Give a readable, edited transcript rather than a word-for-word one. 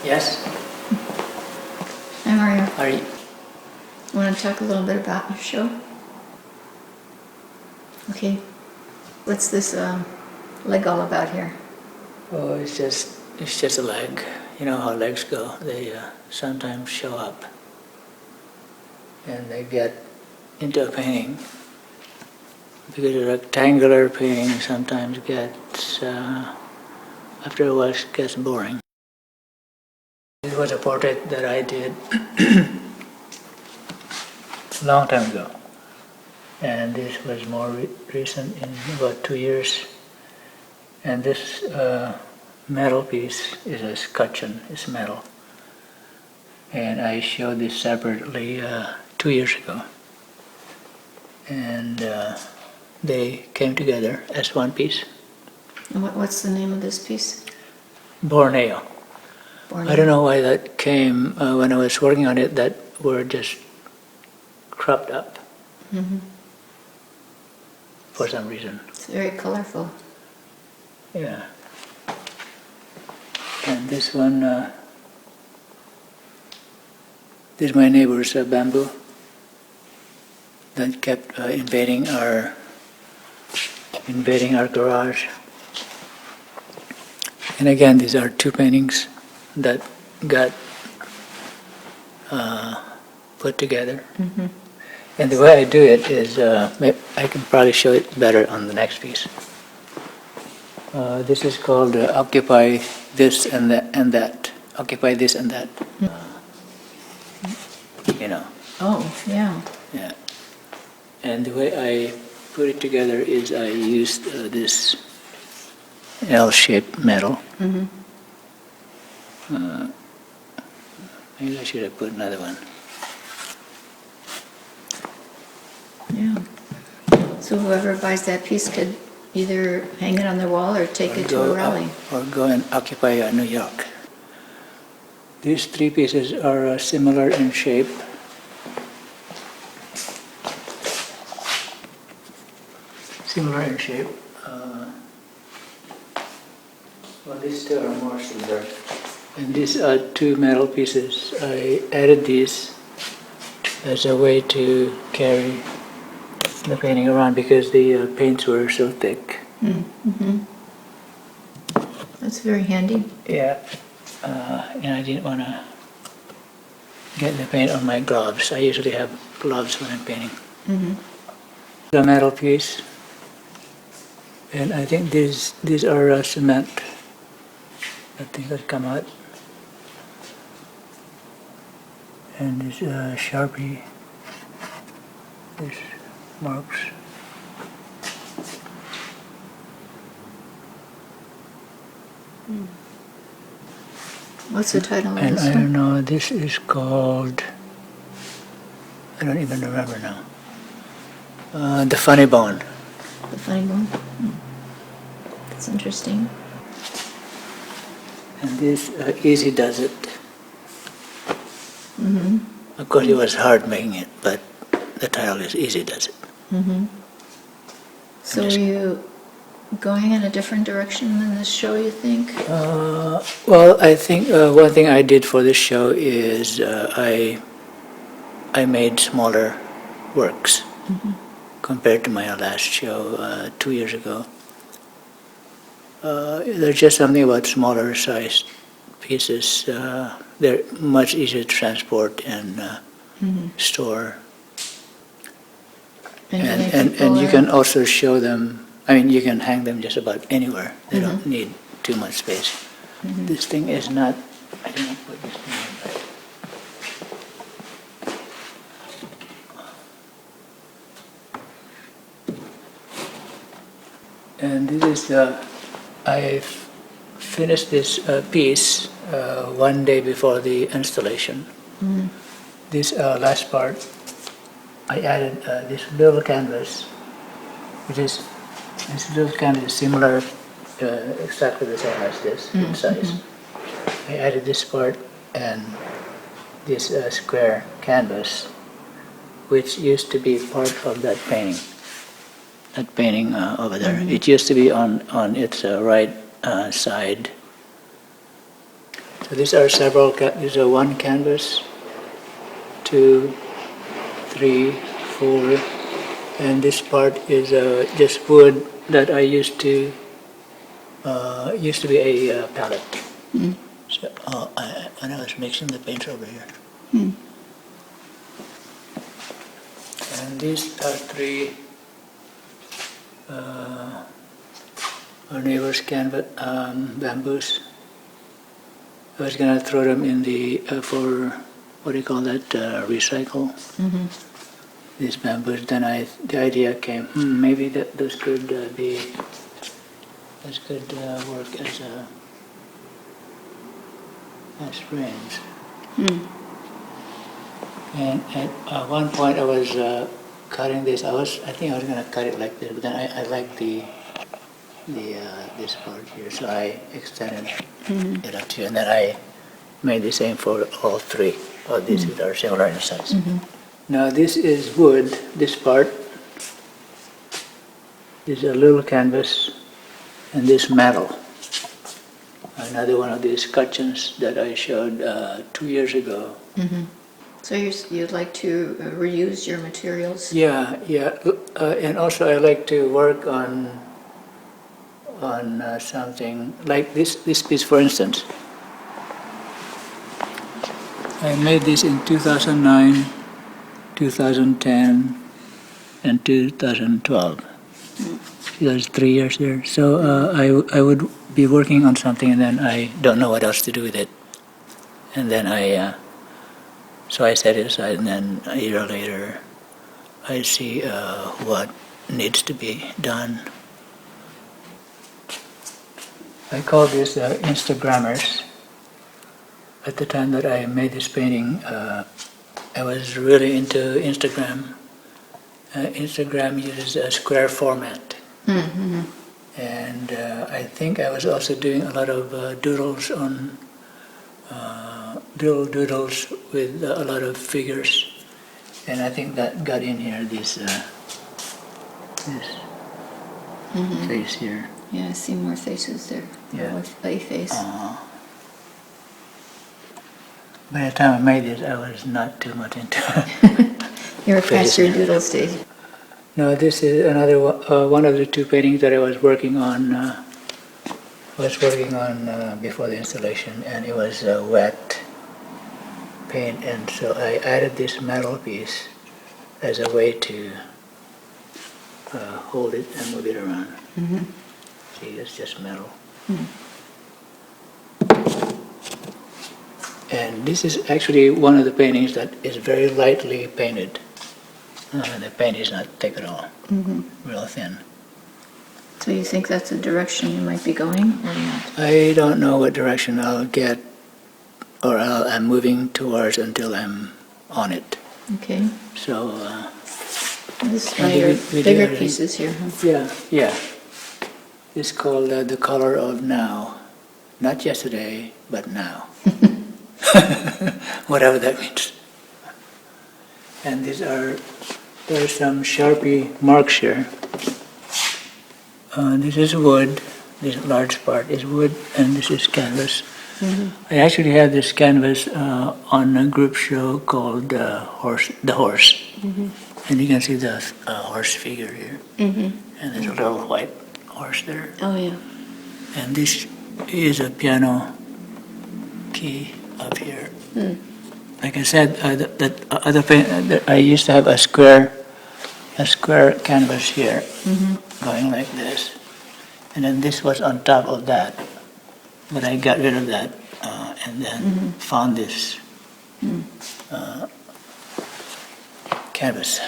Yes? Hi, Mario. Are you? Want to talk a little bit about your show? Okay. What's this leg all about here? Oh, it's just a leg. You know how legs go. They sometimes show up, and they get into a painting. Because a rectangular painting sometimes gets, after a while, it gets boring. It was a portrait that I did a long time ago, and this was more recent, in about 2 years. And this metal piece is a scutcheon, it's metal. And I showed this separately 2 years ago. And they came together as one piece. And what's the name of this piece? Borneo. Borneo. I don't know why that came, when I was working on it, that word just cropped up for some reason. It's very colorful. Yeah. And this one, this is my neighbor's bamboo that kept invading our garage. And again, these are two paintings that got put together. And the way I do it is, I can probably show it better on the next piece. This is called Occupy This and That. Occupy This and That. You know. Oh, yeah. Yeah. And the way I put it together is I used this L-shaped metal. Maybe I should have put another one. Yeah. So whoever buys that piece could either hang it on their wall or take it to a rally. Or go and occupy New York. These three pieces are similar in shape. Similar in shape. Well, these two are more similar. And these are two metal pieces. I added these as a way to carry the painting around because the paints were so thick. That's very handy. Yeah. And I didn't want to get the paint on my gloves. I usually have gloves when I'm painting. The metal piece. And I think these are cement. I think that come out. And this Sharpie, this marks. What's the title of And this I one? don't know, this is called, I don't even remember now. The Funny Bone. The funny bone? That's interesting. And this Easy Does It. Of course, it was hard making it, but the title is Easy Does It. So are you going in a different direction than this show, you think? Well, I think one thing I did for this show is I made smaller works compared to my last show 2 years ago. There's just something about smaller sized pieces. They're much easier to transport and store. And you can also show them, I mean, you can hang them just about anywhere. They don't need too much space. This thing is not, I don't know what this thing is. And this is, I finished this piece one day before the installation. This last part, I added this little canvas, which is, this little canvas is similar, exactly the same as this in size. I added this part and this square canvas, which used to be part of that painting. That painting over there. It used to be on its right side. So these are several, these are one canvas, 2, 3, 4, and this part is just wood that I used to be a palette. So when I was mixing the paints over here. And these are 3 our neighbor's canvas bamboos. I was gonna throw them in the for what do you call that, recycle. These bamboos. Then the idea came, maybe those could work as frames. And at one point I was cutting this. I think I was gonna cut it like this, but then I like this part here, so I extended it up to here, and then I made the same for all 3. All these are similar in size. Now this is wood, this part. This is a little canvas, and this metal. Another one of these scutcheons that I showed 2 years ago. So you'd like to reuse your materials? Yeah, and also I like to work on something like this piece, for instance. I made this in 2009, 2010, and 2012. There's 3 years there. So I would be working on something, and then I don't know what else to do with it, and then so I set it aside, and then a year later, I see what needs to be done. I call this Instagrammers. At the time that I made this painting, I was really into Instagram. Instagram uses a square format. And I think I was also doing a lot of doodles on doodles with a lot of figures, and I think that got in here, this face here. Yeah, I see more faces there. Yeah. With a face. By the time I made this, I was not too much into it. You're past your doodle stage. No, this is another one of the 2 paintings that I was working on. Before the installation, and it was wet paint, and so I added this metal piece as a way to hold it and move it around. See, it's just metal. And this is actually one of the paintings that is very lightly painted. The paint is not thick at all, real thin. So you think that's the direction you might be going, or not? I don't know what direction I'll get, or I'm moving towards until I'm on it. Okay. So, This is one of your bigger pieces here, huh? yeah. It's called The Color of Now. Not yesterday, but now. Whatever that means. And there are some Sharpie marks here. This is wood. This large part is wood, and this is canvas. I actually had this canvas on a group show called The Horse. And you can see the horse figure here. And there's a little white horse there. Oh, yeah. And this is a piano key up here. Like I said, I used to have a square canvas here, going like this, and then this was on top of that. But I got rid of that, and then found this canvas.